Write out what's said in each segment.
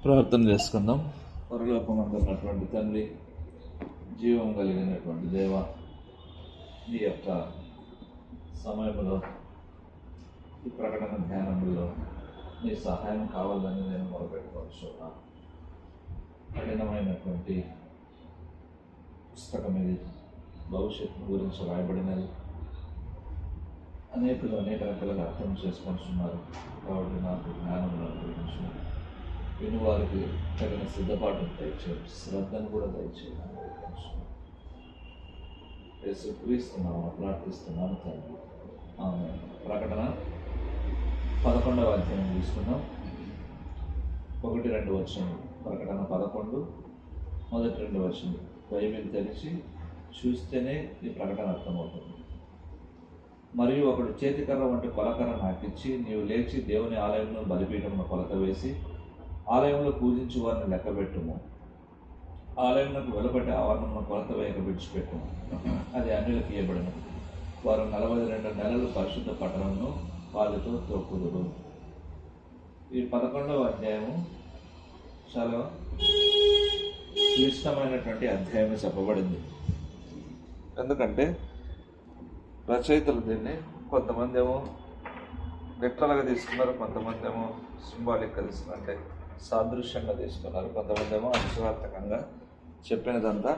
ప్రార్థన చేసుకుందాం. పరలోకమందున్నటువంటి తండ్రి, జీవం కలిగినటువంటి దేవ, నీ యొక్క సమయంలో ఈ ప్రకటన ధ్యానంలో నీ సహాయం కావాలని నేను మొదలుపెట్టుకోవచ్చు. కఠినమైనటువంటి పుస్తకం ఇది, భవిష్యత్తు గురించి రాయబడినది. అనేక రకాలుగా అర్థం చేసుకుంటున్నారు. కాబట్టి నాకు జ్ఞానం గురించి విని వారికి తగిన సిద్ధపాటు దయచేయండి, శ్రద్ధను కూడా దయచేయండి. యేసుక్రీస్తున్నాము ప్రార్థిస్తున్నాను తండ్రి, ఆమేన్. ప్రకటన 11వ అధ్యాయం తీసుకున్నాం. 1-2 వచనం. ప్రకటన 11 మొదటి 2 వచనం. బైబిల్ తెరిచి చూస్తేనే ఈ ప్రకటన అర్థమవుతుంది. మరియు ఒకడు చేతికర్ర వంటి కొలకర్ర నాకిచ్చి, నీవు లేచి దేవుని ఆలయంలో బలిపీఠమును కొలత వేసి ఆలయంలో పూజించి వారిని లెక్కబెట్టుము. ఆలయంలో వెలుపటి ఆవరణను కొలత వేయక విడిచిపెట్టుము. అది అన్యులకు ఇవ్వబడును. వారు 42 నెలలు పరిశుద్ధ పట్టణమును పాలుతో త్రొక్కుదురు. ఈ 11వ అధ్యాయము చాలా క్లిష్టమైనటువంటి అధ్యాయం చెప్పబడింది. ఎందుకంటే రచయితలు దీన్ని కొంతమంది ఏమో లిటరల్గా తీసుకున్నారు, కొంతమంది ఏమో సింబాలిక్గా తీసుకున్నారు, అంటే సాదృశ్యంగా తీసుకున్నారు, కొంతమంది ఏమో అక్షరార్థకంగా చెప్పినదంతా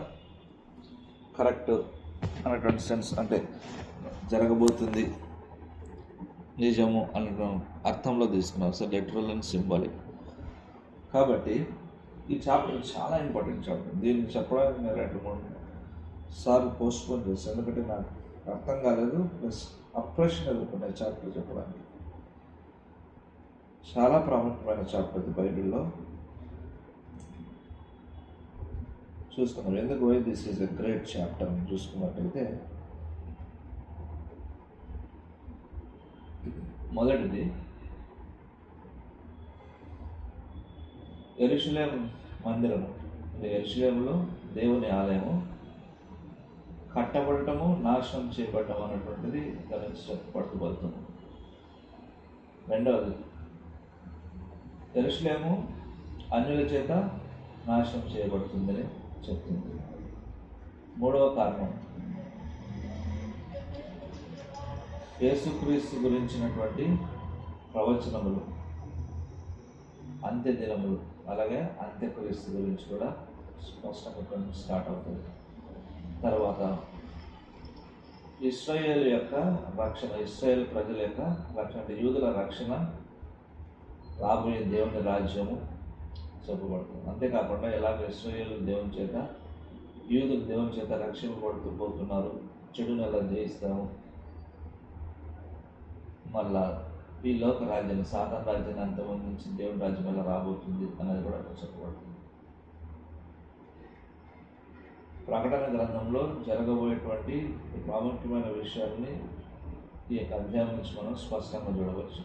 కరెక్ట్ అనేటువంటి సెన్స్, అంటే జరగబోతుంది, నిజము అనే అర్థంలో తీసుకున్నారు. So literal and symbolic. కాబట్టి ఈ చాప్టర్ చాలా ఇంపార్టెంట్ చాప్టర్. దీన్ని చెప్పడానికి నేను 2-3 సార్లు పోస్ట్పోన్ చేస్తాను, ఎందుకంటే నాకు అర్థం కాలేదు. ప్లస్ అప్రెషన్ ఎదుర్కొన్నాయి చాప్టర్ చెప్పడానికి. చాలా ప్రాముఖ్యమైన చాప్టర్ ఇది బైబిల్లో. చూసుకున్నాం ఎందుకు why this is a great chapter అని చూసుకున్నట్టయితే, మొదటిది యెరూషలేము మందిరము, యెరూషలేములో దేవుని ఆలయము కట్టబడటము, నాశనం చేయబడటం అనేటువంటిది పట్టుబడుతుంది. రెండవది, యెరూషలేము అన్యుల చేత నాశనం చేయబడుతుందని చెప్తుంది. మూడవ కారణం, యేసుక్రీస్తు గురించినటువంటి ప్రవచనములు, అంత్య దినములు, అలాగే అంత్యక్రీస్తు గురించి కూడా స్పష్టంగా స్టార్ట్ అవుతుంది. తర్వాత ఇశ్రాయేల్ యొక్క రక్షణ, ఇశ్రాయేల్ ప్రజల యొక్క రక్షణ, అంటే యూదుల రక్షణ, రాబోయే దేవుని రాజ్యము చెప్పబడుతుంది. అంతేకాకుండా ఎలాగ ఇశ్రాయేలు దేవుని చేత, యూదులు దేవుని చేత రక్షింపబడుతూ పోతున్నారు, చెడును ఎలా జయిస్తాము, మళ్ళా ఈ లోక రాజ్యాన్ని, సాతాను రాజ్యాన్ని అంతమందించి దేవుని రాజ్యం ఎలా రాబోతుంది అనేది కూడా చెప్పబడుతుంది. ప్రకటన గ్రంథంలో జరగబోయేటువంటి ప్రాముఖ్యమైన విషయాల్ని ఈ యొక్క అధ్యాయం నుంచి మనం స్పష్టంగా చూడవచ్చు.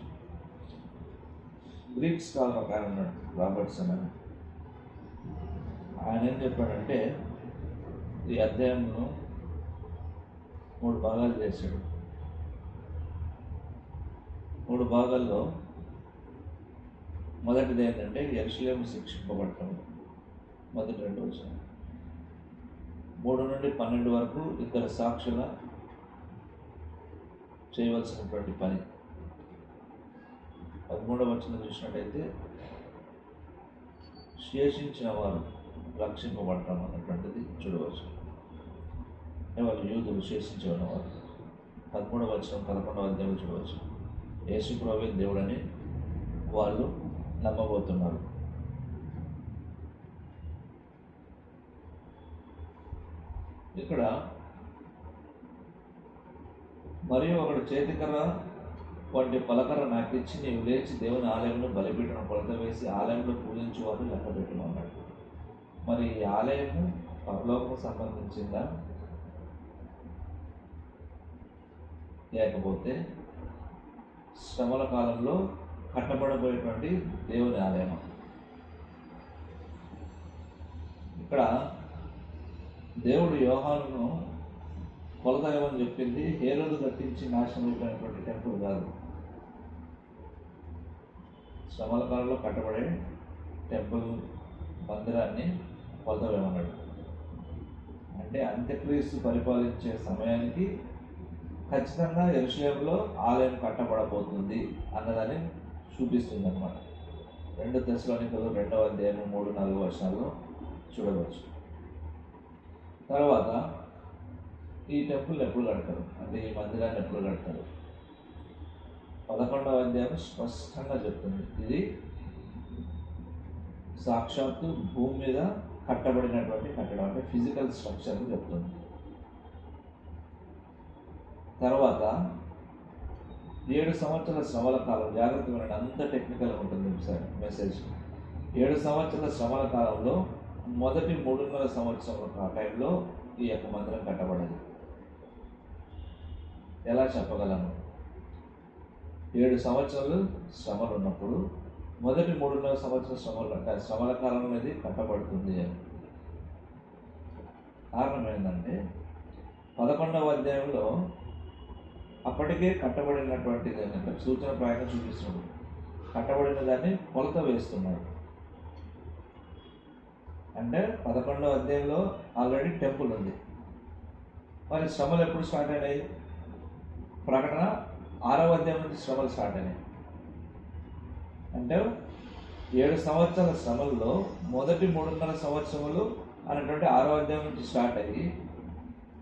గ్రీక్ స్కాలర్ ఒక ఆయన ఉన్నాడు, రాబర్ట్సన్ అని. ఆయన ఏం చెప్పాడంటే, ఈ అధ్యాయంను 3 భాగాలు చేశాడు. 3 భాగాల్లో మొదటిది ఏంటంటే యెరూషలేము శిక్షింపబడటం, మొదటి 2 వచనాలు. 3-12 వరకు ఇద్దరు సాక్షుల చేయవలసినటువంటి పని. 13వ వచనం చూసినట్టయితే శేషించిన వారు రక్షింపబడటం అన్నటువంటిది చూడవచ్చు. వాళ్ళు యూదులు శేషించిన వారు. 13వ వచనం 11వ అధ్యాయంలో చూడవచ్చు. యేసు ప్రభువే దేవుడని వాళ్ళు నమ్మబోతున్నారు. ఇక్కడ మరియు ఒకడు చేతికర్ర వంటి పలకర్ర నాకిచ్చి, నీవు లేచి దేవుని ఆలయంలో బలిపీఠం కొలత వేసి ఆలయంలో పూజించు వారు లెక్క పెట్టమన్నాడు. మరి ఈ ఆలయము పరలోకం సంబంధించిందా, లేకపోతే శ్రమల కాలంలో కట్టబడబోయేటువంటి దేవుని ఆలయం? ఇక్కడ దేవుడు యోహానును కొలత ఏమని చెప్పింది, హేరోదు కట్టించి నాశనం అయిపోయినటువంటి టెంపుల్ కాదు, శ్రమల కాలంలో కట్టబడే టెంపుల్ మందిరాన్ని కొలత వేయమన్నాడు. అంటే అంత్యక్రీస్తు పరిపాలించే సమయానికి ఖచ్చితంగా యెరూషలేములో ఆలయం కట్టబడబోతుంది అన్నదాన్ని చూపిస్తుంది అన్నమాట. 2 తెస్సలోనికీయులు 2వ అధ్యాయం 3-4 వచనాల్లో చూడవచ్చు. తర్వాత ఈ టెంపుల్ ఎప్పుడు కడతారు అంటే ఈ మందిరాన్ని ఎప్పుడు కడతారు? 11వ అధ్యాయం స్పష్టంగా చెప్తుంది. ఇది సాక్షాత్తు భూమి మీద కట్టబడినటువంటి కట్టడం అంటే ఫిజికల్ స్ట్రక్చర్ చెప్తుంది. తర్వాత 7 సంవత్సరాల శ్రమల కాలం, జాగ్రత్త వినండి, అంత టెక్నికల్గా ఉంటుంది మెసేజ్. 7 సంవత్సరాల శ్రమల కాలంలో మొదటి 3.5 సంవత్సరం ఆ టైంలో ఈ యొక్క మందిరం కట్టబడింది. ఎలా చెప్పగలను? 7 సంవత్సరాలు శ్రమలు ఉన్నప్పుడు మొదటి 3.5 సంవత్సరం శ్రమల కాలం అనేది కట్టబడుతుంది అని. కారణం ఏంటంటే 11వ అధ్యాయంలో అప్పటికే కట్టబడినటువంటి సూచన ప్రాయంగా చూపిస్తున్నాడు. కట్టబడిన దాన్ని కొలత వేస్తున్నాడు. అంటే 11వ అధ్యాయంలో ఆల్రెడీ టెంపుల్ ఉంది. మరి శ్రమలు ఎప్పుడు స్టార్ట్ అయినాయి? ప్రకటన 6వ అధ్యాయం నుంచి శ్రమలు స్టార్ట్ అయినాయి. అంటే 7 సంవత్సరాల శ్రమల్లో మొదటి 3.5 సంవత్సరములు అనేటువంటి 6వ అధ్యాయం నుంచి స్టార్ట్ అయ్యి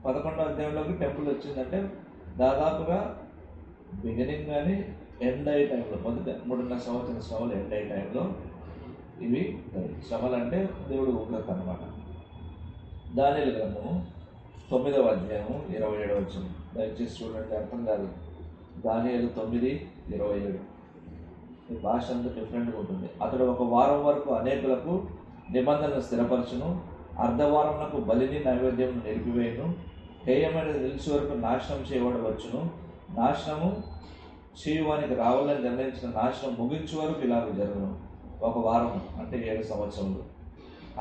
11వ అధ్యాయంలోకి టెంపుల్ వచ్చిందంటే దాదాపుగా బిగినింగ్ కానీ ఎండ్ అయ్యే టైంలో మొదటి 3.5 సంవత్సరాల శ్రమలు ఎండ్ అయ్యే టైంలో ఇవి శ్రమలు అంటే దేవుడు ఉగ్రత అన్నమాట. దానియేలు గ్రంథము 9వ అధ్యాయం 27 వచనం దయచేసి చూడండి, అర్థం కాదు. దానియేలు 9:27 ఈ భాష అంతా డిఫరెంట్గా ఉంటుంది. అతడు 1 వారం వరకు అనేకులకు నిబంధనలు స్థిరపరచును, అర్ధవారమునకు బలిని నైవేద్యం నిలిపివేయును, హేయమైనది నిలిచి వరకు నాశనం చేయబడవచ్చును, నాశనము చేయువానికి రావాలని నిర్ణయించిన నాశనం ముగించే వరకు ఇలాగ జరుగును. 1 వారం అంటే 7 సంవత్సరములు,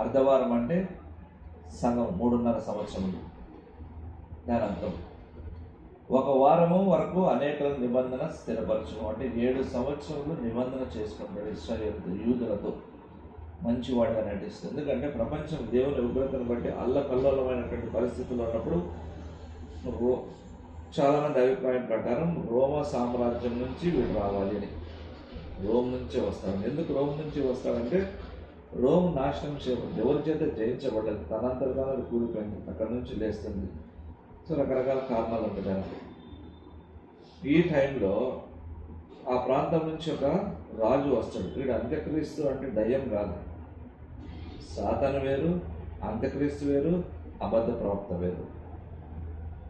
అర్ధవారం అంటే సగం 3.5 సంవత్సరములు. దాని అర్థం 1 వారము వరకు అనేక నిబంధన స్థిరపరచును అంటే 7 సంవత్సరములు నిబంధన చేసుకుంటాడు ఇశ్రాయేలు యూదులతో మంచివాడిగా నటిస్తుంది. ఎందుకంటే ప్రపంచం దేవుని ఉగ్రతను బట్టి అల్లకల్లోలమైనటువంటి పరిస్థితుల్లో ఉన్నప్పుడు చాలామంది అభిప్రాయం ప్రకారం రోమా సామ్రాజ్యం నుంచి వీడు రావాలి అని, రోమ్ నుంచే వస్తాడు. ఎందుకు రోమ్ నుంచి వస్తాడంటే రోమ్ నాశనం చేయబడింది, ఎవరి చేత జయించబడ్డది, తనంతరగా కూలిపోయింది, అక్కడ నుంచి లేస్తుంది. సో రకరకాల కారణాలు ఉంటాయి దానికి. ఈ టైంలో ఆ ప్రాంతం నుంచి ఒక రాజు వస్తాడు. వీడు అంత్యక్రీస్తు అంటే దయ్యం కాదు. సాతాను వేరు, అంత్యక్రీస్తు వేరు, అబద్ధ ప్రవక్త వేరు.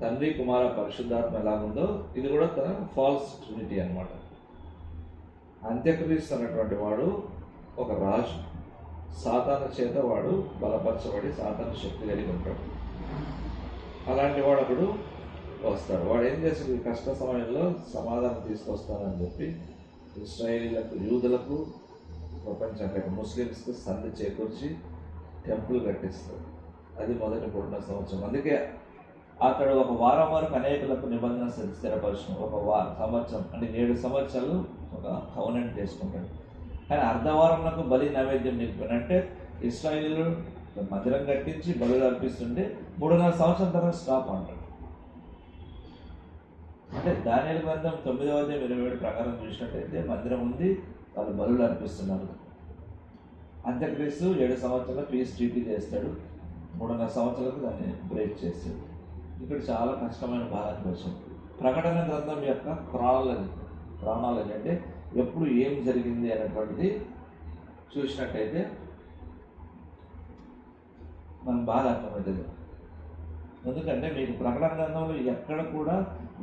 తండ్రి కుమార పరిశుద్ధాత్మ ఎలాగుందో ఇది కూడా తన ఫాల్స్ ట్రినిటీ అన్నమాట. అంత్యక్రీస్తు అన్నటువంటి వాడు ఒక రాజు, సాతాను చేత వాడు బలపరచబడి సాతాను శక్తి కలిగి ఉంటాడు. అలాంటి వాడు ఒకడు వస్తాడు. వాడు ఏం చేస్తాడు? కష్ట సమయంలో సమాధానం తీసుకొస్తానని చెప్పి ఇశ్రాయేలీలకు, యూదులకు, ప్రపంచానికి ముస్లిమ్స్కు సంధి చేకూర్చి టెంపుల్ కట్టిస్తాడు. అది మొదటి 3.5 సంవత్సరం. అందుకే అతడు 1 వారం వరకు అనేకులకు నిబంధన స్థిరపరచును. 1 సంవత్సరం అంటే 7 సంవత్సరాలు ఒక కవనెంట్ చేసుకుంటాడు. కానీ అర్ధవారంలో బలి నైవేద్యం నిలిపానంటే ఇశ్రాయేలీలు మందిరం కట్టించి బలులు అర్పిస్తుంటే 3.5 సంవత్సరం తర్వాత స్టాప్ అంటాడు. అంటే దానియేలు గ్రంథం 9వ అధ్యాయం 27 ప్రకారం చూసినట్టయితే మందిరం ఉంది, వాళ్ళు బలులు అర్పిస్తున్నారు. అంత్యక్రీస్తు 7 సంవత్సరాలు పీస్ ట్రీటీ చేస్తాడు, 3.5 సంవత్సరాలకు దాన్ని బ్రేక్ చేస్తాడు. ఇక్కడ చాలా కష్టమైన భాగానికి వచ్చింది. ప్రకటన గ్రంథం యొక్క క్రానాలజీ అంటే ఎప్పుడు ఏం జరిగింది అనేటువంటిది చూసినట్టయితే మనకు బాగా అర్థమవుతుంది. ఎందుకంటే మీకు ప్రకటన గ్రంథంలో ఎక్కడ కూడా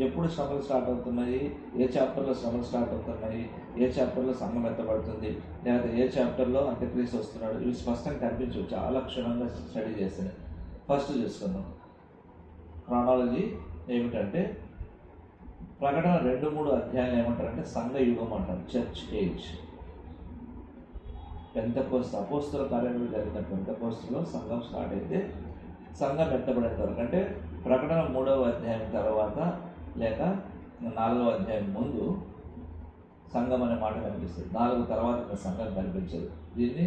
ఎప్పుడు శ్రమలు స్టార్ట్ అవుతున్నాయి, ఏ చాప్టర్లో శ్రమలు స్టార్ట్ అవుతున్నాయి, ఏ చాప్టర్లో సంఘం ఎత్తబడుతుంది, లేకపోతే ఏ చాప్టర్లో అంత్యక్రీస్తు వస్తున్నాడు, ఇవి స్పష్టంగా కనిపించవు. చాలా క్షుణ్ణంగా స్టడీ చేస్తున్నాయి. ఫస్ట్ చూసుకుందాం. క్రానాలజీ ఏమిటంటే ప్రకటన 2-3 అధ్యాయాలు ఏమంటారంటే సంఘ యుగం అంటారు, చర్చ్ ఏజ్. పెంతెకోస్తు అపోస్తల కార్యంలో జరిగిన పెంతెకోస్తులో సంఘం స్టార్ట్ అయితే సంఘం ఎత్తబడేంత వరకు అంటే ప్రకటన 3వ అధ్యాయం తర్వాత లేక 4వ అధ్యాయం ముందు సంఘం అనే మాట కనిపిస్తుంది. 4 తర్వాత సంఘం కనిపించదు. దీన్ని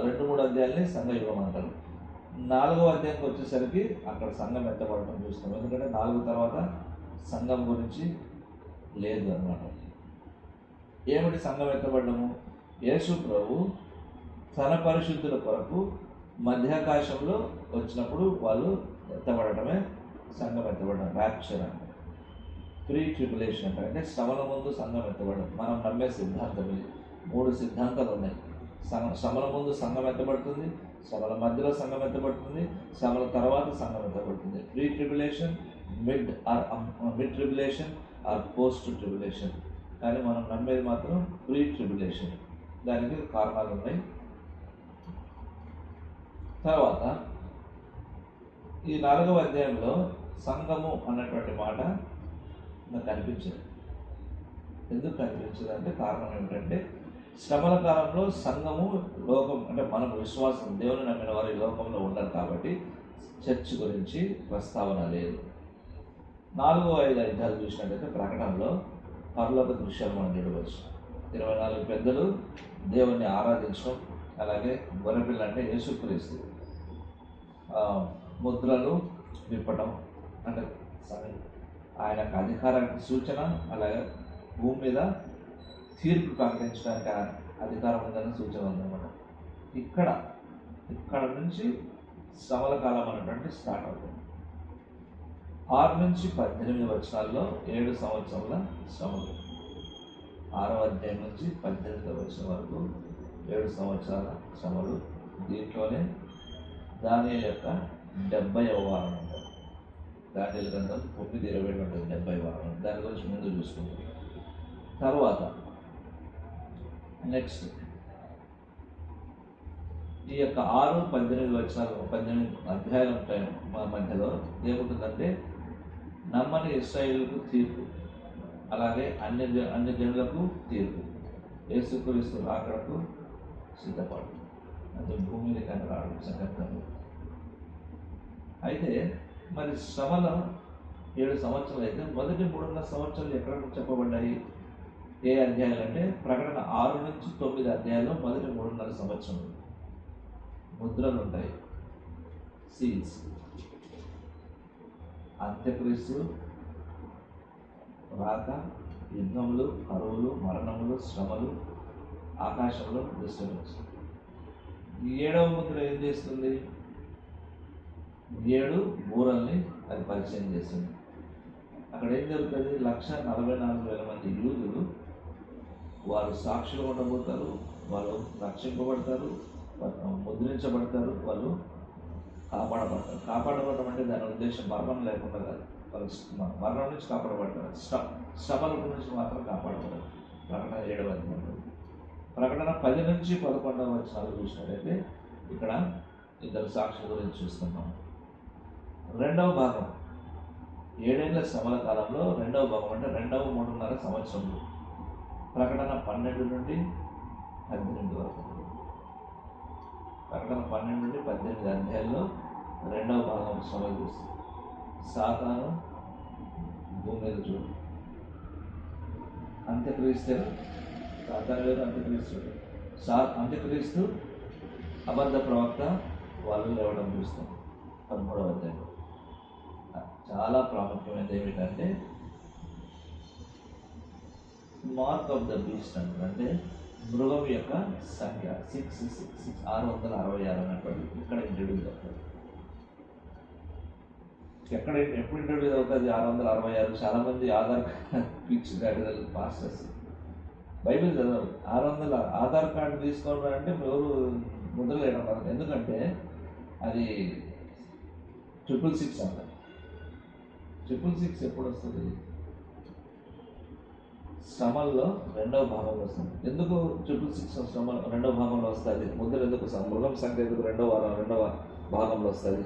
రెండు మూడు అధ్యాయాలని సంఘ యుగం అంటారు. 4వ అధ్యాయానికి వచ్చేసరికి అక్కడ సంఘం ఎత్తబడటం చూస్తాం. ఎందుకంటే 4 తర్వాత సంఘం గురించి లేదు అన్నమాట. ఏమిటి సంఘం ఎత్తబడము? యేసు ప్రభు తన పరిశుద్ధుల కొరకు మధ్యాకాశంలో వచ్చినప్పుడు వాళ్ళు ఎత్తబడటమే సంఘం ఎత్తబడడం, ర్యాప్చర్ అంటే. ప్రీ ట్రిబులేషన్ అంటే శ్రమల ముందు సంఘం ఎత్తబడడం మనం నమ్మే సిద్ధాంతం ఇది. 3 సిద్ధాంతాలు ఉన్నాయి. శ్రమల ముందు సంఘం ఎత్తబడుతుంది, శ్రమల మధ్యలో సంఘం ఎత్తబడుతుంది, శ్రమల తర్వాత సంఘం ఎత్తబడుతుంది. Pre tribulation, mid tribulation or post tribulation. కానీ మనం నమ్మేది మాత్రం ప్రీ ట్రిబులేషన్. దానికి కారణాలు ఉన్నాయి. తర్వాత ఈ 4వ అధ్యాయంలో సంఘము అన్నటువంటి మాట నాకు కనిపించదు. ఎందుకు కనిపించదు అంటే కారణం ఏమిటంటే శ్రమల కాలంలో సంఘము లోకం అంటే మనం విశ్వాసం దేవుని నమ్మిన వారు ఈ లోకంలో ఉండరు కాబట్టి చర్చ్ గురించి ప్రస్తావన లేదు. 4-5 అధ్యాయాలు చూసినట్టయితే ప్రకటనలో పరలోక దృశ్యాలు మనం చూడవచ్చు. 24 పెద్దలు దేవుణ్ణి ఆరాధించడం, అలాగే గొర్రెపిల్ల అంటే యేసుక్రీస్తు ముద్రలు విప్పటం అంటే ఆయనకు అధికారానికి సూచన, అలాగే భూమి మీద తీర్పు ప్రకటించడానికి అధికారం ఉందని సూచన ఉందన్నమాట. ఇక్కడ నుంచి శ్రమల కాలం అనేటువంటి స్టార్ట్ అవుతుంది. 6 నుంచి 18 వచనాల్లో 7 సంవత్సరాల శ్రమలు. 6వ అధ్యాయం నుంచి 18వ వచనం వరకు 7 సంవత్సరాల శ్రమలు. దీంట్లోనే దానియేలు యొక్క 70వ వారం ఉంటుంది. దానియేలు గ్రంథం 9:27 ఉంటుంది 70వ వారం. దాని గురించి ముందు చూసుకుంటాం. తర్వాత నెక్స్ట్ ఈ యొక్క 6-18 వచనాలు 18 అధ్యాయాలు ఉంటాయి. మధ్యలో ఏముంటుందంటే నమ్మని ఇశ్రాయేలుకు తీర్పు, అలాగే అన్ని జనులకు తీర్పు, యేసుక్రీస్తు రాకడకు సిద్ధపడు అంటే భూమిని కనరాడు సంఘటనలు. అయితే మరి శ్రమల 7 సంవత్సరాలు అయితే మొదటి 3.5 సంవత్సరాలు ఎక్కడ చెప్పబడ్డాయి? ఏ అధ్యాయాలు అంటే ప్రకటన 6 నుంచి 9 అధ్యాయాలు మొదటి 3.5 సంవత్సరం ముద్రలు ఉంటాయి, సీల్స్. అంత్యక్రీస్తు రాక, యుద్ధములు, కరువులు, మరణములు, శ్రమలు, ఆకాశంలో డిస్టర్బెన్స్. ఈ 7వ ముద్ర ఏం చేస్తుంది? 7 బూరల్ని అది పరిచయం చేస్తుంది. అక్కడ ఏం జరుగుతుంది? 1,44,000 మంది యూదులు వారు సాక్షులు ఉండబోతారు, వాళ్ళు రక్షింపబడతారు, ముద్రించబడతారు, వాళ్ళు కాపాడబడతారు. కాపాడబడటం అంటే దాని ఉద్దేశం మరణం లేకుండా కాదు, వాళ్ళు మరణం నుంచి కాపాడబడతారు, శ్రమల నుంచి మాత్రం కాపాడబడతారు. ప్రకటన 7వ అధ్యాయంలో. ప్రకటన 10 నుంచి 11వ వచనాలు చూసినట్లయితే ఇక్కడ 2 సాక్షుల గురించి చూస్తున్నాం. 2వ భాగం 7 ఏళ్ల శ్రమల కాలంలో 2వ భాగం అంటే 2వ 3.5 సంవత్సరంలో ప్రకటన 12 నుండి 18 వరకు. ప్రకటన 12 నుండి 18 అధ్యాయాల్లో 2వ భాగం శ్రమలు చూస్తుంది. సాతాను భూమి మీద చూడు, అంత్యక్రీస్తు సాతాను వేరు, అంత్యక్రీస్తు అంత్యక్రీస్తు అబద్ధ ప్రవక్త వాళ్ళు లేవడం చూస్తాం 13వ అధ్యాయంలో. చాలా ప్రాముఖ్యమైనది ఏమిటంటే మార్క్ ఆఫ్ ద బీస్ట్ అంటారు. అంటే మృగం యొక్క సంఖ్య 666 అన్నటువంటి ఇక్కడ ఇంట్రడ్యూస్ అవుతుంది. ఎప్పుడు ఇంట్రడ్యూస్ అవుతుంది 666? చాలామంది ఆధార్ కార్డ్ పిచ్చి గాడిదలు పాస్టర్స్ బైబిల్ చదవరు. 600 ఆధార్ కార్డు తీసుకోవడం అంటే ఎవరు ముద్ర వేయడం కాదు. ఎందుకంటే అది 666 అంటారు. 666 ఎప్పుడు వస్తుంది? శ్రమల్లో 2వ భాగంలో వస్తుంది. ఎందుకు 666 శ్రమ 2వ భాగంలో వస్తుంది? ముద్ర ఎందుకు? మృగం సంఖ్య ఎందుకు 2వ భాగంలో వస్తుంది?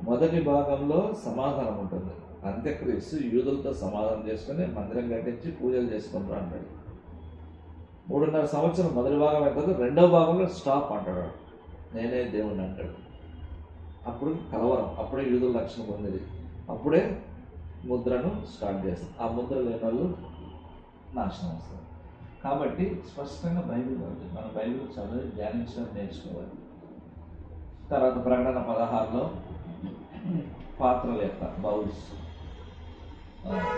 మొదటి భాగంలో సమాధానం ఉంటుంది. అంత్యక్రీస్తు యూదులతో సమాధానం చేసుకుని మందిరం కట్టించి పూజలు చేసుకుంటారు అంటాడు. 3.5 సంవత్సరం మొదటి భాగం అవుతుంది. 2వ భాగంలో స్టాప్ అంటాడు, నేనే దేవుణ్ణి అంటాడు. అప్పుడు కలవరం, అప్పుడే యూదుల రక్షణ పొందేది, అప్పుడే ముద్రను స్టార్ట్ చేస్తారు. ఆ ముద్ర లేని వాళ్ళు నాశనం వస్తారు. కాబట్టి స్పష్టంగా బైబిల్ ఉంది, మనం బైబిల్ చదివి ధ్యానించడం నేర్చుకోవాలి. తర్వాత ప్రకటన 16లో పాత్రల యొక్క బౌల్స్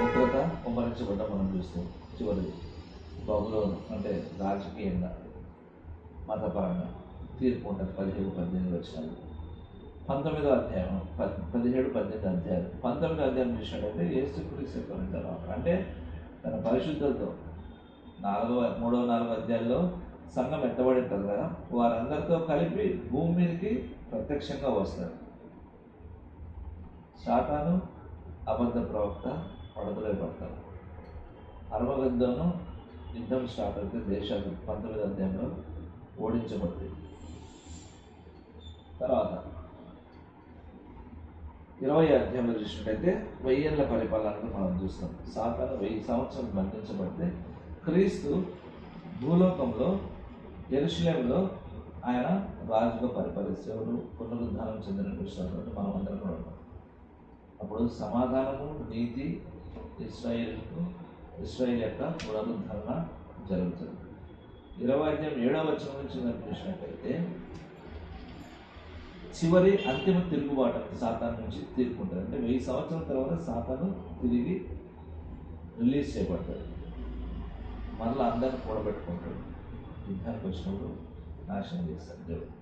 ఉగ్రత కుమ్మరించబడ్డ మనం చూస్తాం. చివరిది బబులోను అంటే రాజకీయంగా మతపరంగా తీర్పు ఉంటుంది. 17-18 వచనాలు. 19వ అధ్యాయం 17-18 అధ్యాయాలు. 19వ అధ్యాయం చూసినట్టయితే యేసుక్రీస్తు యొక్క రెండవ రాకడ. అంటే తన పరిశుద్ధులతో 3-4 అధ్యాయాల్లో సంఘం ఎత్తబడి ఉంటుంది కదా, వారందరితో కలిపి భూమి మీదకి ప్రత్యక్షంగా వస్తారు. సాతాను అబద్ధ ప్రవక్త పడదలే పడతారు. అరవగద్దంలో యుద్ధం స్టార్ట్ అయితే దేశాలు 19వ అధ్యాయంలో ఓడించబడుతుంది. తర్వాత 20వ అధ్యాయంలో చూసినట్టయితే 1000 ఏళ్ల పరిపాలనను మనం చూస్తాం. సాతాను 1000 సంవత్సరాలు బంధించబడితే క్రీస్తు భూలోకంలో యెరూషలేములో ఆయన రాజుగా పరిపాలిస్తేవాడు పునరుద్ధానం చెందిన విషయాలు మనం అందరం కూడా ఉన్నాం. అప్పుడు సమాధానము నీతి ఇశ్రాయేల్ యొక్క పునరుద్ధరణ జరుగుతుంది. 20వ అధ్యాయం 7వ వచనం నుంచి చూసినట్టయితే చివరి అంతిమ తిరుగుబాటు సాతాను నుంచి తీర్పుంటుంది. అంటే 1000 సంవత్సరాల తర్వాత సాతాను తిరిగి రిలీజ్ చేయబడతాడు. మళ్ళీ అందరిని కూడబెట్టుకుంటాడు. యుద్ధానికి వచ్చినప్పుడు నాశనం చేస్తాడు దేవుడు.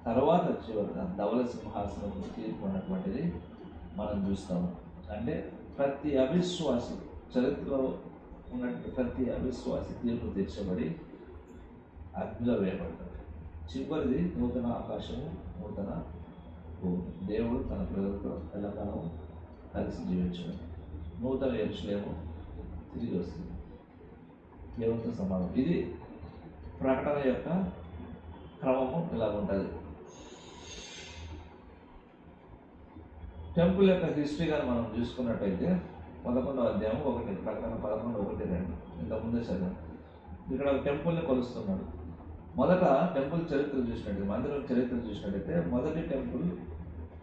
తర్వాత చివరిగా ధవల సింహాసనం తీర్పు అన్నటువంటిది మనం చూస్తాము. అంటే ప్రతి అవిశ్వాసి చరిత్రలో ఉన్నట్టు ప్రతి అవిశ్వాసి తీర్పు తీర్చబడి అగ్నిలో వేయబడతాడు. చివరిది నూతన ఆకాశము నూతన భూమి. దేవుడు తన ప్రజలతో ఎల్లకాలం కలిసి జీవించడం. నూతన యెరూషలేము తిరిగి వస్తుంది దేవునితో సమానం. ఇది ప్రకటన యొక్క క్రమము ఇలా ఉంటుంది. టెంపుల్ యొక్క హిస్టరీ కానీ మనం చూసుకున్నట్టయితే 11వ అధ్యాయం 1 ప్రకటన 11:1-2 ఇంతకుముందే చదివాం. ఇక్కడ టెంపుల్ని కొలుస్తున్నాడు. మొదట టెంపుల్ చరిత్ర చూసినట్టు మందిరం చరిత్ర చూసినట్టయితే మొదటి టెంపుల్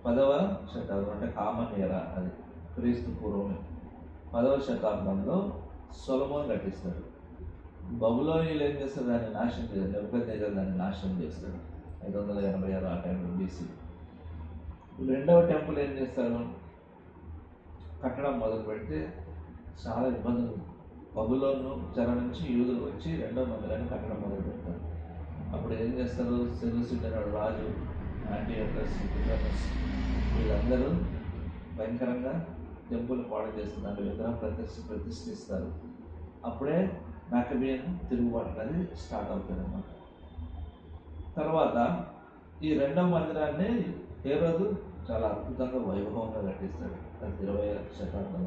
10వ శతాబ్దం అంటే కామన్ ఎరా, అది క్రీస్తు పూర్వమే 10వ శతాబ్దంలో సొలొమోన్ కట్టిస్తాడు. బబులోనీయులు ఏం చేస్తారు, దాన్ని నాశనం చేస్తారు. నెబుకద్నెజర్ దాన్ని నాశనం చేస్తాడు 586 ఆ టైంలో BC. రెండవ టెంపుల్ ఏం చేస్తారు, కట్టడం మొదలు పెడితే చాలా ఇబ్బందులు. బబులోను చెర నుంచి యూదులు వచ్చి రెండవ మందిరాన్ని కట్టడం మొదలు పెడతారు. అప్పుడు ఏం చేస్తారు, సెల్యూసిడ్ రాజు, యాంటీయోకస్, వీళ్ళందరూ భయంకరంగా టెంపుల్ పాడు చేస్తారు. దాంట్లో విగ్రహం ప్రతిష్ఠిస్తారు. అప్పుడే మాకబీయన్ తిరుగుబాటు అనేది స్టార్ట్ అవుతుంది అన్నమాట. తర్వాత ఈ రెండవ మందిరాన్ని హేరోదు చాలా అద్భుతంగా వైభవంగా కట్టిస్తాడు. అది 20వ శతాబ్దం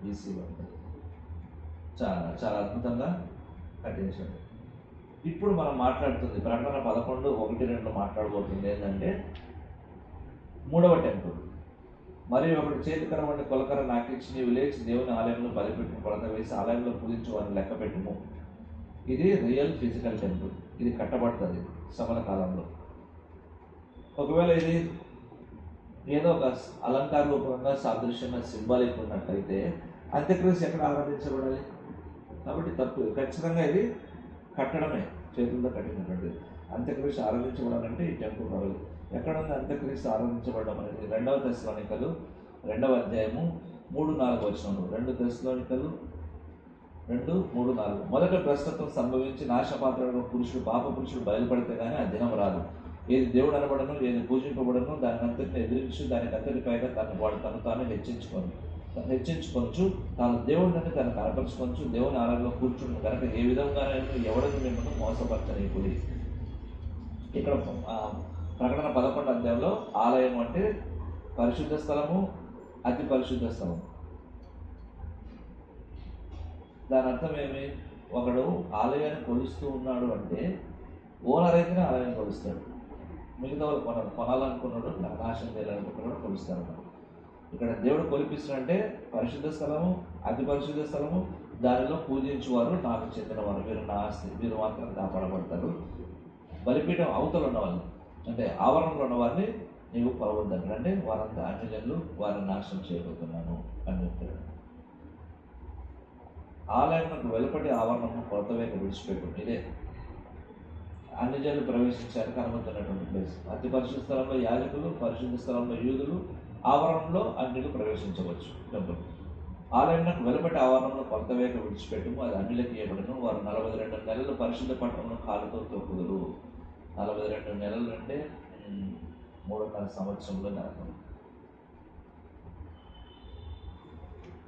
BCలో చాలా అద్భుతంగా కట్టించాడు. ఇప్పుడు మనం మాట్లాడుతుంది ప్రకటన 11:1-2 మాట్లాడబోతుంది ఏంటంటే 3వ టెంపుల్. మరియు ఒకటి చేతికర వంటి కొలకర నాకించి నీవు లేచి దేవుని ఆలయంలో బలిపెట్టిన కొలత వేసి ఆలయంలో పూజించు వారిని లెక్క పెట్టుము. ఇది రియల్ ఫిజికల్ టెంపుల్. ఇది కట్టబడుతుంది సమల కాలంలో. ఒకవేళ ఇది ఏదో ఒక అలంకార రూపంగా సాదృశ్యంగా సింబాలిక్ ఉన్నట్టయితే అంత్యక్రీస్తు ఎక్కడ ఆరాధించబడాలి? కాబట్టి తప్పు. ఖచ్చితంగా ఇది కట్టడమే, చేతులతో కట్టినటువంటిది. అంత్యక్రీస్తు ఆరాధించబడాలంటే ఈ టెంపుల్ కావాలి. ఎక్కడ ఉంది అంత్యక్రీస్తు ఆరాధించబడడం అనేది? 2వ తెస్సలోనికలు 2వ అధ్యాయము 3-4 వచనంలో. 2 తెస్సలోనికలు 2:3-4. మొదట భ్రష్టత్వం సంభవించి నాశపాత్రుడు పురుషుడు పాప పురుషుడు బయలుపడితే కానీ ఆ దినం రాదు. ఏది దేవుడు అనబడను, ఏది పూజింపబడను దాని అంతటిని ఎదిరించి దానికి అంతటి పైగా తను తాను హెచ్చించుకొనచ్చు. తాను దేవుడిని తను కనపరుచుకొనచ్చు. దేవుని ఆలయంలో కూర్చుంటు కనుక ఏ విధంగానైనా ఎవడని మిమ్మల్ని మోసపరచనీకుడి. ఇక్కడ ప్రకటన 11వ అధ్యాయంలో ఆలయం అంటే పరిశుద్ధ స్థలము, అతి పరిశుద్ధ స్థలము. దాని అర్థం ఏమి? ఒకడు ఆలయాన్ని కొలుస్తూ ఉన్నాడు అంటే ఓనర్ అయితేనే ఆలయాన్ని కొలుస్తాడు. మిగతా వాళ్ళు కొనాలనుకున్నాడు, నాశనం చేయాలనుకున్నాడు కొలుస్తారు. ఇక్కడ దేవుడు కొలిపిస్తున్నాడంటే పరిశుద్ధ స్థలము, అతి పరిశుద్ధ స్థలము, దానిలో పూజించువారు నాకు చెందినవారు, వీరు నా ఆస్తి, వీరు మాత్రం కాపాడబడతారు. బలిపీఠం అవతలు ఉన్నవాళ్ళు అంటే ఆవరణలో ఉన్న వారిని నీవు పొలవద్దంటాడు. అంటే వారంతా అన్యజనులు, వారిని నాశనం చేయబోతున్నాను అని చెప్తాడు. ఆలయమునకు వెలుపటి ఆవరణము కొలతవేక విడిచిపెట్టు. ఇదే అన్ని జనులు ప్రవేశించడానికి అనుమతున్నటువంటి ప్లేస్. అతి పరిశుద్ధ స్థలంలో యాజకులు, పరిశుద్ధ స్థలంలో యూదులు, ఆవరణంలో అన్యులు ప్రవేశించవచ్చు. టెంపుల్ ఆలయమునకు వెలుపటి ఆవరణంలో కొలతవేక విడిచిపెట్టుము, అది అన్యులకు ఇవ్వబడును. వారు 42 నెలలు పరిశుద్ధ పట్టణంలో కాలుతో తొక్కుదురు. 42 నెలలు అంటే 3.5 సంవత్సరంలో నరకం.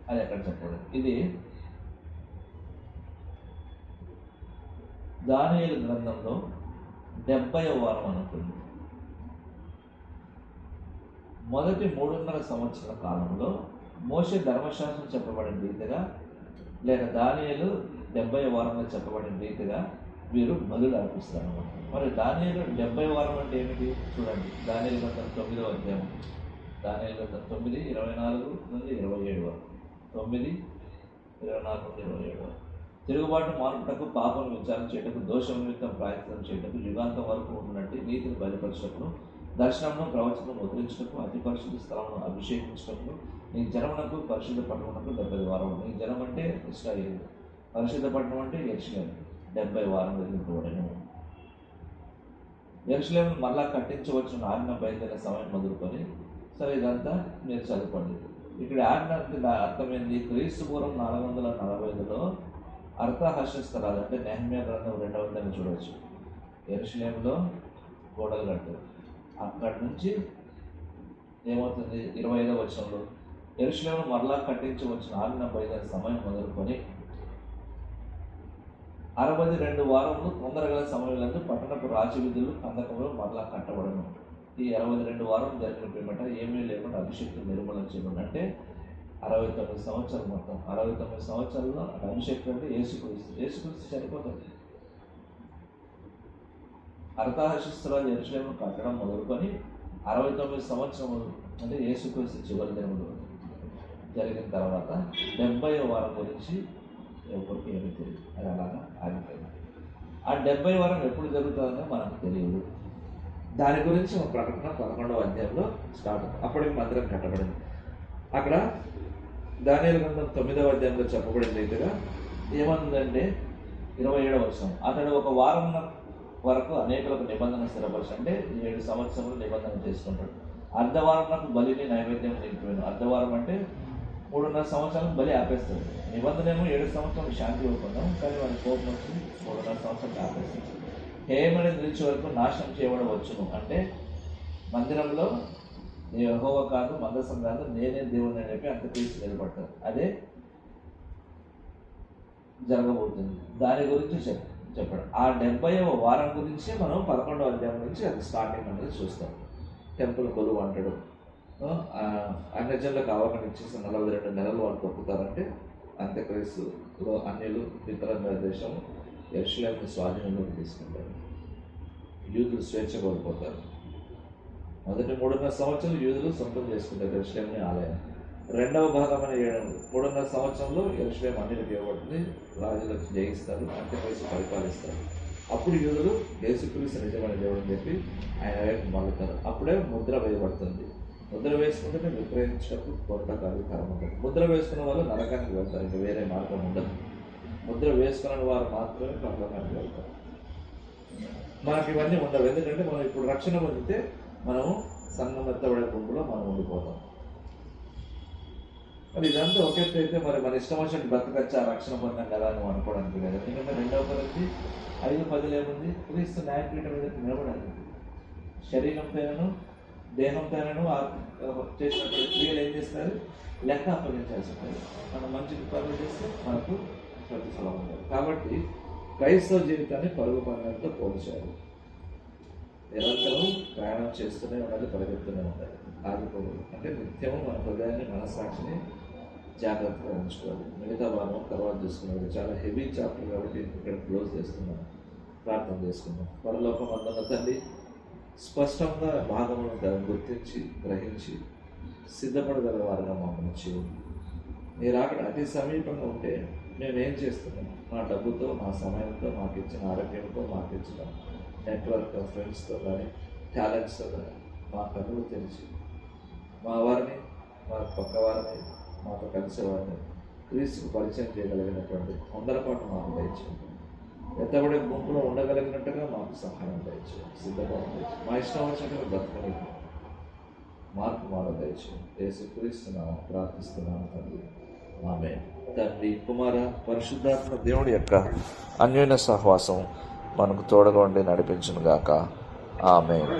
అది ఎక్కడ చెప్పడం. ఇది దానియేలు గ్రంథంలో 70వ వారం అనుకుంది. మొదటి 3.5 సంవత్సరాల కాలంలో మోషే ధర్మశాస్త్రం చెప్పబడిన రీతిగా, లేక దానియేలు 70వ వారంలో చెప్పబడిన రీతిగా వీరు బలులు అర్పిస్తారు అన్నమాట. మరి దానియేలు 70వ వారం అంటే ఏమిటి చూడండి. దానియేలు గ్రంథం 9వ అధ్యాయం, దానియేలు గ్రంథం 9, 24 నుండి 27 వరకు. 9, 24 నుండి 27 వరకు. తిరుగుబాటు మానుటకు, పాపను విచారణ చేయటకు, దోషం నిమిత్తం ప్రాయత్నం చేయటకు, యుగాంతం వరకు ఉన్నట్టు నీతిని బయలుపరచటకు, దర్శనమును ప్రవచనం ముద్రించటకు, అతి పరిశుద్ధ స్థలమును అభిషేకించటకు, నీ జనమునకు పరిశుద్ధ పట్టణమునకు 70 వారం. నీ జనం అంటే ఇశ్రాయేలు, పరిశుద్ధ పట్టణం అంటే యెరూషలేము. 70 వారం వదిలిపోవడము. యెరూషలేమును మరలా కట్టించవచ్చును ఆజ్ఞ బయలుదేరిన సమయం మొదలుకొని. సరే, ఇదంతా మీరు చదువుకోండి. ఇక్కడ ఆజ్ఞ అంటే అర్థమైంది. క్రీస్తు పూర్వం 445లో అర్థహర్షస్థలాలు అంటే నెహెమ్యా గ్రంథం 2వ అధ్యాయం చూడవచ్చు. యెరూషలేములో గోడలు కట్టారు. అక్కడి నుంచి ఏమవుతుంది, 25వ వచనంలో యెరూషలేమును మరలా కట్టించవచ్చును ఆజ్ఞ బయలుదేరిన సమయం మొదలుకొని 62 వారములు తొందరగల సమయంలో పట్టణపు రాజవిధులు కందకములు మరలా కట్టబడను. ఈ 62 వారం జరిగిన పిమ్మట ఏమీ లేకుండా అభిషేకం నిర్మూలన చేయబడి అంటే 69 సంవత్సరాలు. మొత్తం 69 సంవత్సరాల్లో అభిషేకం అంటే యేసుక్రీస్తు చనిపోతుంది. అర్థహర్షస్థలాలు యెరూషలేమును కట్టడం మొదలుకొని 69 సంవత్సరములు అంటే యేసుక్రీస్తు చివరి దినములు జరిగిన తర్వాత 70వ వారం గురించి ఎవరికి ఏమీ తెలియదు. అది అలాగా ఆగిపోయింది. ఆ 70 వారం ఎప్పుడు జరుగుతుందో మనకు తెలియదు. దాని గురించి ఒక ప్రకటన 11వ అధ్యాయంలో స్టార్ట్. అప్పుడే మందిరం కట్టబడింది. అక్కడ దానియేలు గ్రంథం 9వ అధ్యాయంలో చెప్పబడిన రీతిగా ఏమందంటే 27వ వచనం, అతడు ఒక వారం వరకు అనేకులకు నిబంధన స్థిరపరచు అంటే 7 సంవత్సరములు నిబంధన చేసుకుంటాడు. అర్ధవారం నాకు బలిని నైవేద్యం నిలిపిపోయాను. అర్ధవారం అంటే 3.5 సంవత్సరాలకు బలి ఆపేస్తాడు. నిబంధన ఏమో 7 సంవత్సరాలు శాంతి ఇవ్వకుండా, కానీ వాడి కోపం వచ్చి 3.5 సంవత్సరాలు ఆపేస్తాడు. హేమని నిలిచే వరకు నాశనం చేయబడవచ్చును అంటే మందిరంలో యెహోవా కాదు, మందసం కాదు, నేనే దేవుని అని చెప్పి అంత్యక్రీస్తు నిలబడతారు. అదే జరగబోతుంది. దాని గురించి చెప్పడం. ఆ 70వ వారం గురించి మనం 11వ అధ్యాయం నుంచి అది స్టార్టింగ్ అనేది చూస్తాం. టెంపుల్ కొలువు అంటాడు. అన్యజనులకు అవగాహన ఇచ్చేసి 42 నెలలు వాళ్ళు తొక్కుతారంటే అంత్యక్రీస్తులో అన్యులు ఇతర దేశం యెరూషలేమును స్వాధీనంలోకి తీసుకుంటారు. యూదులు స్వేచ్ఛ కోల్పోతారు. మొదటి 3.5 సంవత్సరాలు యూదులు సొంతం చేసుకుంటారు యెరూషలేముని ఆలయం. రెండవ భాగమైన 3.5 సంవత్సరంలో యెరూషలేము అన్యులకు ఇవ్వబడుతుంది. రాజులకు జయిస్తారు, అంత్యక్రీస్తు పరిపాలిస్తారు. అప్పుడు యూదులు యేసుక్రీస్తు నిజమైన దేవుడు అని చెప్పి ఆయన వైపు మళ్ళుతారు. అప్పుడే ముద్ర వేయబడుతుంది. ముద్ర వేసుకుంటే విక్రయించటప్పుడు కొంతకాలం కాలం ఉంటుంది. ముద్ర వేసుకున్న వాళ్ళు నరకానికి వెళ్తారు. ఇంకా వేరే మార్గం ఉండదు. ముద్ర వేసుకున్న వారు మాత్రమే నరకానికి వెళ్తారు. మనకి ఇవన్నీ ఉండవు. ఎందుకంటే మనం ఇప్పుడు రక్షణ పొందితే మనము సంఘం ఎత్తబడే గుంపులో మనం ఉండిపోతాం. మరి ఇదంతా ఒకెత్తి అయితే మరి మన ఇష్టం వచ్చినట్టు బ్రతకచ్చా, రక్షణ పొందాం కదా అని అనుకోవడానికి లేదు. ఎందుకంటే 2వ కొరింథీ 5:10 ఏముంది, క్రీస్తు న్యాయపీఠం మీద నిలబడాలి. శరీరంతోనూ దేహంతోనూ చేసినటువంటి క్రియలు ఏం చేస్తారు, లెక్క అప్పగించాల్సి ఉంటుంది. మనం మంచి పనులు చేస్తే మనకు ప్రతిఫలం ఉంటుంది. కాబట్టి క్రైస్తవ జీవితాన్ని పరుగు పందాలతో పోల్చారు. నిరంతరం ప్రయాణం చేస్తూనే ఉండాలి, పరిగెడుతూనే ఉండాలి, ఆగిపోకూడదు. అంటే నిత్యము మన హృదయాన్ని, మనస్సాక్షిని జాగ్రత్తగా ఉంచుకోవాలి. మిగతా భాగం తర్వాత చూసుకున్నది. చాలా హెవీ చాప్టర్ కాబట్టి ఇక్కడ క్లోజ్ చేస్తున్నాం. ప్రార్థన చేసుకుందాం. పరలోకమందున్న తండ్రి, స్పష్టంగా భాగములను గుర్తించి గ్రహించి సిద్ధపడగల వారుగా మమ్మల్ని చేయండి. మీరు అక్కడ అతి సమీపంగా ఉంటే మేమేం చేస్తున్నాం? మా డబ్బుతో, మా సమయంతో, మాకు ఇచ్చిన ఆరోగ్యంతో, మాకు ఇచ్చిన నెట్వర్క్ ఫ్రెండ్స్తో కానీ టాలెంట్స్తో కానీ మా కన్నులు తెలిసి మా వారిని, మా పక్క వారిని, మాతో కలిసేవారిని క్రీస్తుకు పరిచయం చేయగలిగినటువంటి తొందరపాటు మాకు దయచేయండి. ఎత్తబడే గుంపులో ఉండగలిగినట్టుగా మాకు సహాయం దయచేయండి, సిద్ధపాటు దయచేయండి. మా ఇష్టం వచ్చినట్టుగా బ్రతకలేదు మార్పు మాడ దయచేయండి. యేసుక్రీస్తునామమున ప్రార్థిస్తున్నాను తండ్రి, ఆమేన్. తండ్రి, కుమార, పరిశుద్ధాత్మ దేవుడి యొక్క అన్యోన్య సహవాసం మనకు తోడుగా ఉండి నడిపించును గాక. ఆమేన్.